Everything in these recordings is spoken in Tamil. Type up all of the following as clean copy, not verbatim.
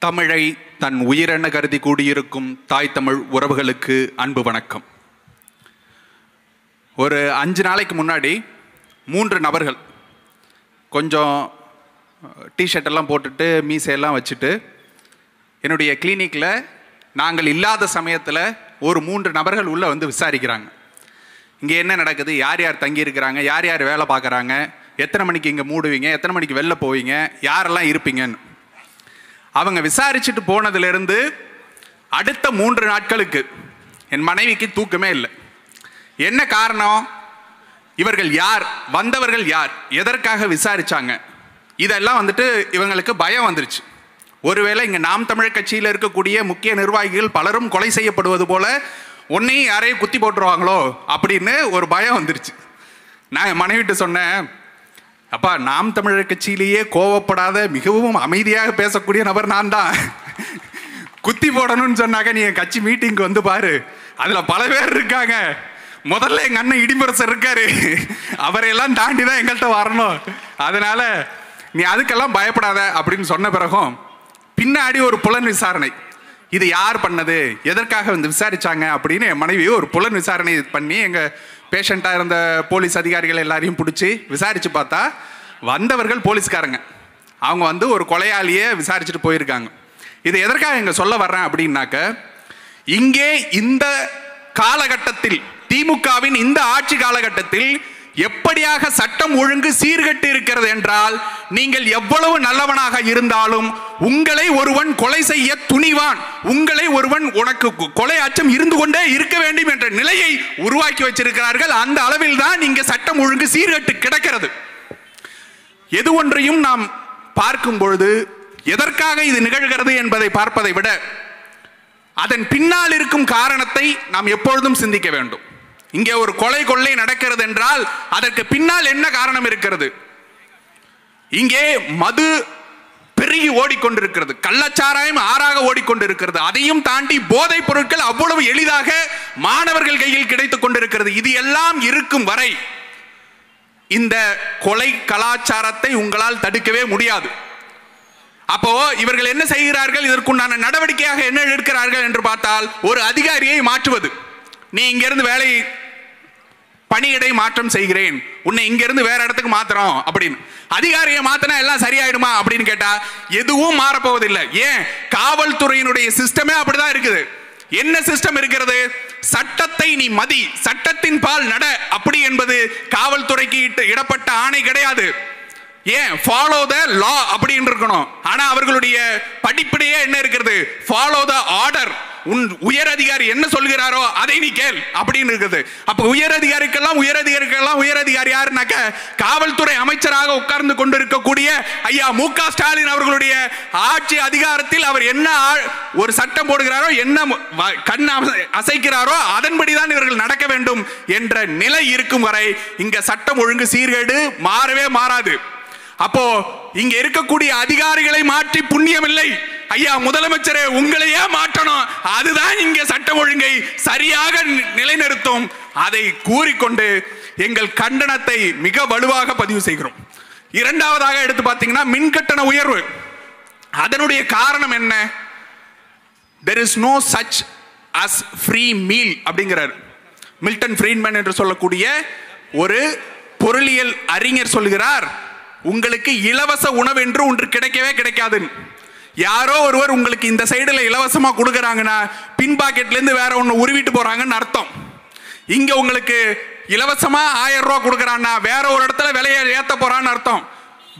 தமிழை தன் உயிரென கருதி கூடியிருக்கும் தாய் தமிழ் உறவுகளுக்கு அன்பு வணக்கம். ஒரு 5 நாளைக்கு முன்னாடி 3 நபர்கள் கொஞ்சம் டிஷர்ட் எல்லாம் போட்டுட்டு மீசையெல்லாம் வச்சுட்டு என்னுடைய கிளினிக்கில் நாங்கள் இல்லாத சமயத்தில் ஒரு 3 நபர்கள் உள்ளே வந்து விசாரிக்கிறாங்க. இங்கே என்ன நடக்குது, யார் யார் தங்கியிருக்கிறாங்க, யார் யார் வேலை பார்க்குறாங்க, எத்தனை மணிக்கு இங்கே மூடுவீங்க, எத்தனை மணிக்கு வெளில போவீங்க, யாரெல்லாம் இருப்பீங்கன்னு. அவங்க விசாரிச்சுட்டு போனதுலேருந்து அடுத்த 3 நாட்களுக்கு என் மனைவிக்கு தூக்கமே இல்லை. என்ன காரணம்? இவர்கள் யார், வந்தவர்கள் யார், எதற்காக விசாரிச்சாங்க, இதெல்லாம் வந்துட்டு இவங்களுக்கு பயம் வந்துருச்சு. ஒருவேளை இங்கே நாம் தமிழர் கட்சியில் இருக்கக்கூடிய முக்கிய நிர்வாகிகள் பலரும் கொலை செய்யப்படுவது போல ஒன்னையும் யாரையும் குத்தி போட்டுருவாங்களோ அப்படின்னு ஒரு பயம் வந்துருச்சு. நான் என் மனைவிட்டு சொன்னேன், அப்பா, நாம் தமிழர் கட்சியிலேயே கோவப்படாத மிகவும் அமைதியாக பேசக்கூடிய நபர் நான் தான். குத்தி போடணும்னு சொன்னாக்க நீ என் கட்சி மீட்டிங்க்கு வந்து பாரு, அதில் பல பேர் இருக்காங்க. முதல்ல எங்கள் அண்ணன் இடிமுரசர் இருக்காரு, அவரையெல்லாம் தாண்டி தான் எங்கள்கிட்ட வரணும். அதனால நீ அதுக்கெல்லாம் பயப்படாத அப்படின்னு சொன்ன பிறகும் பின்னாடி ஒரு புலன் விசாரணை, இது யார் பண்ணது, எதற்காக வந்து விசாரிச்சாங்க அப்படின்னு என் மனைவி ஒரு புலன் விசாரணை பண்ணி எங்கள் பேஷண்ட்டாக இருந்த போலீஸ் அதிகாரிகள் எல்லாரையும் பிடிச்சி விசாரித்து பார்த்தா வந்தவர்கள் போலீஸ்காரங்க. அவங்க வந்து ஒரு கொலையாளியை விசாரிச்சுட்டு போயிருக்காங்க. இது எதற்காக இங்கே சொல்ல வர்றேன் அப்படின்னாக்க, இங்கே இந்த காலகட்டத்தில் திமுகவின் இந்த ஆட்சி காலகட்டத்தில் எப்படியாக சட்டம் ஒழுங்கு சீர்கட்டு இருக்கிறது என்றால், நீங்கள் எவ்வளவு நல்லவனாக இருந்தாலும் உங்களை ஒருவன் கொலை செய்ய துணிவான், உங்களை ஒருவன் உனக்கு கொலை அச்சம் இருந்து கொண்டே இருக்க வேண்டும் என்ற நிலையை உருவாக்கி வச்சிருக்கிறார்கள். அந்த அளவில் தான் இங்கே சட்டம் ஒழுங்கு சீர்கட்டு கிடக்கிறது. எது ஒன்றையும் நாம் பார்க்கும் பொழுது எதற்காக இது நிகழ்கிறது என்பதை பார்ப்பதை விட அதன் பின்னால் இருக்கும் காரணத்தை நாம் எப்பொழுதும் சிந்திக்க வேண்டும். இங்கே ஒரு கொள்ளை நடக்கிறது என்றால் அதற்கு பின்னால் என்ன காரணம் இருக்கிறது? இங்கே மது பெருகி ஓடிக்கொண்டிருக்கிறது, கள்ளச்சாராயம் ஆறாக ஓடிக்கொண்டிருக்கிறது, அதையும் தாண்டி போதைப் பொருட்கள் அவ்வளவு எளிதாக மாணவர்கள் கையில் கிடைத்துக் கொண்டிருக்கிறது. இது எல்லாம் இருக்கும் வரை இந்த கொலை கலாச்சாரத்தை உங்களால் தடுக்கவே முடியாது. அப்போ இவர்கள் என்ன செய்கிறார்கள், இதற்குண்டான நடவடிக்கையாக என்ன எடுக்கிறார்கள் என்று பார்த்தால், ஒரு அதிகாரியை மாற்றுவது. நீ இங்கிருந்து வேலை பணியிடை மாற்றம் செய்கிறேன், உன்னை இங்கிருந்து வேற இடத்துக்கு மாத்துறோம் அப்படின்னு. அதிகாரியை மாத்தினா எல்லாம் சரியாயிடுமா அப்படின்னு கேட்டா எதுவும் மாறப்போவதில்லை. ஏன்? காவல்துறையினுடைய சிஸ்டமே அப்படிதான் இருக்குது. என்ன சிஸ்டம் இருக்கிறது? சட்டத்தை நீ மதி, சட்டத்தின் பால் நட அப்படி என்பது காவல்துறைக்கு இடப்பட்ட ஆணை கிடையாது. ஏன்? ஃபாலோ த லா அப்படின்னு இருக்கணும். ஆனா அவர்களுடைய படிப்படியே என்ன இருக்கிறது? Follow the order. உன் உயர் அதிகாரி என்ன சொல்கிறாரோ அதை நீ கேள் அப்படின்னு இருக்குது. அப்ப உயர் அதிகாரி யாருனாக்க, காவல்துறை அமைச்சராக உட்கார்ந்து கொண்டிருக்கக்கூடிய ஐயா மு.க. ஸ்டாலின் அவர்களுடைய ஆட்சி அதிகாரத்தில் அவர் என்ன ஒரு சட்டம் போடுகிறாரோ, என்ன கண் அசைக்கிறாரோ அதன்படிதான் இவர்கள் நடக்க வேண்டும் என்ற நிலை இருக்கும் வரை இங்க சட்டம் ஒழுங்கு சீர்கேடு மாறவே மாறாது. அப்போ இங்க இருக்கக்கூடிய அதிகாரிகளை மாற்றி புண்ணியம் இல்லை. ஐயா முதலமைச்சரே, உங்களையே மாற்றணும், அதுதான் இங்க சட்டம் ஒழுங்கை சரியாக நிலைநிறுத்தும். அதை கூறிக்கொண்டு எங்கள் கண்டனத்தை மிக வலுவாக பதிவு செய்கிறோம். இரண்டாவதாக எடுத்து பார்த்தீங்கன்னா மின்கட்டண உயர்வு. அதனுடைய காரணம் என்ன? there is no such as free meal அப்படிங்கிறார் மில்டன் ஃப்ரீட்மேன் என்று சொல்லக்கூடிய ஒரு பொருளியல் அறிஞர் சொல்கிறார், உங்களுக்கு இலவச உணவு என்று ஒன்று கிடைக்கவே கிடைக்காது. யாரோ ஒருவர் உங்களுக்கு இந்த சைடுல இலவசமா கொடுக்கறாங்கன்னா பின் பாக்கெட்ல இருந்து வேற ஒன்னு உருவிட்டு போறாங்கன்னு அர்த்தம். இங்க உங்களுக்கு இலவசமா 1000 ரூபாய் கொடுக்கறான்னா வேற ஒரு இடத்துல விலையை ஏத்த போறான்னு அர்த்தம்.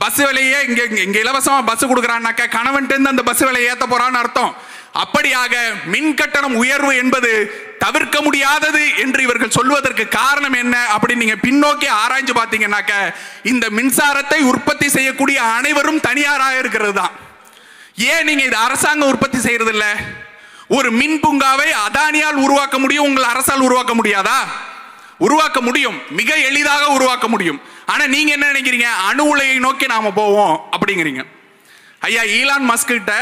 பஸ் விலையே இங்க இலவசமா பஸ் கொடுக்கறான்னாக்க கணவன்ட்டு இருந்து அந்த பஸ் விலையை ஏத்த போறான்னு அர்த்தம். அப்படியாக மின் கட்டணம் உயர்வு என்பது தவிர்க்க முடியாதது என்று இவர்கள் சொல்வதற்கு காரணம் என்ன அப்படின்னு நீங்க பின்னோக்கி ஆராய்ஞ்சு பார்த்தீங்கன்னாக்க, இந்த மின்சாரத்தை உற்பத்தி செய்யக்கூடிய அனைவரும் தனியாராக இருக்கிறது தான். ஏன் நீங்க இது அரசாங்கம் உற்பத்தி செய்யறது இல்ல? ஒரு மின் பூங்காவை அதானியால் உருவாக்க முடியும், உங்கள் அரசால் உருவாக்க முடியாதா? உருவாக்க முடியும், மிக எளிதாக உருவாக்க முடியும். ஆனா நீங்க என்ன நினைக்கிறீங்க? அணு உலையை நோக்கி நாம போவோம் அப்படிங்கிறீங்க. ஐயா ஈலான் மஸ்க் கிட்ட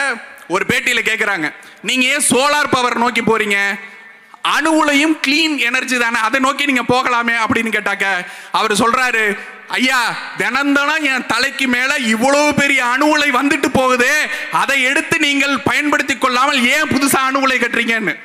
ஒரு பேட்டியில கேட்கிறாங்க, நீங்க ஏன் சோலார் பவர் நோக்கி போறீங்க? அணு உலையும் கிளீன் எனர்ஜி தானே, அதை நோக்கி நீங்க போகலாமே அப்படின்னு கேட்டாக்க அவர் சொல்றாரு, ஐயா தினந்தனம் என் தலைக்கு மேல இவ்வளவு பெரிய அணு உலை வந்துட்டு போகுது, அதை எடுத்து நீங்கள் பயன்படுத்திக் கொள்ளாமல் ஏன் புதுசா அணு உலை கட்டுறீங்கன்னு.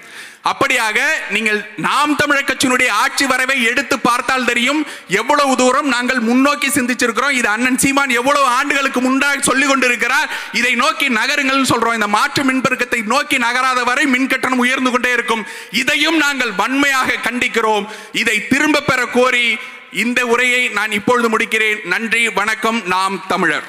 அப்படியாக நீங்கள் நாம் தமிழர் கட்சியினுடைய ஆட்சி வரவை எடுத்து பார்த்தால் தெரியும் எவ்வளவு தூரம் நாங்கள் முன்னோக்கி சிந்திச்சிருக்கிறோம். இது அண்ணன் சீமான் எவ்வளவு ஆண்டுகளுக்கு முன்னாடி சொல்லிக் கொண்டிருக்கிறார். இதை நோக்கி நகருங்கள் சொல்றோம். இந்த மாற்று மின்பெருக்கத்தை நோக்கி நகராத வரை மின் கட்டணம் உயர்ந்து கொண்டே இருக்கும். இதையும் நாங்கள் வன்மையாக கண்டிக்கிறோம். இதை திரும்ப பெற கோரி இந்த உரையை நான் இப்பொழுது முடிக்கிறேன். நன்றி, வணக்கம். நாம் தமிழர்.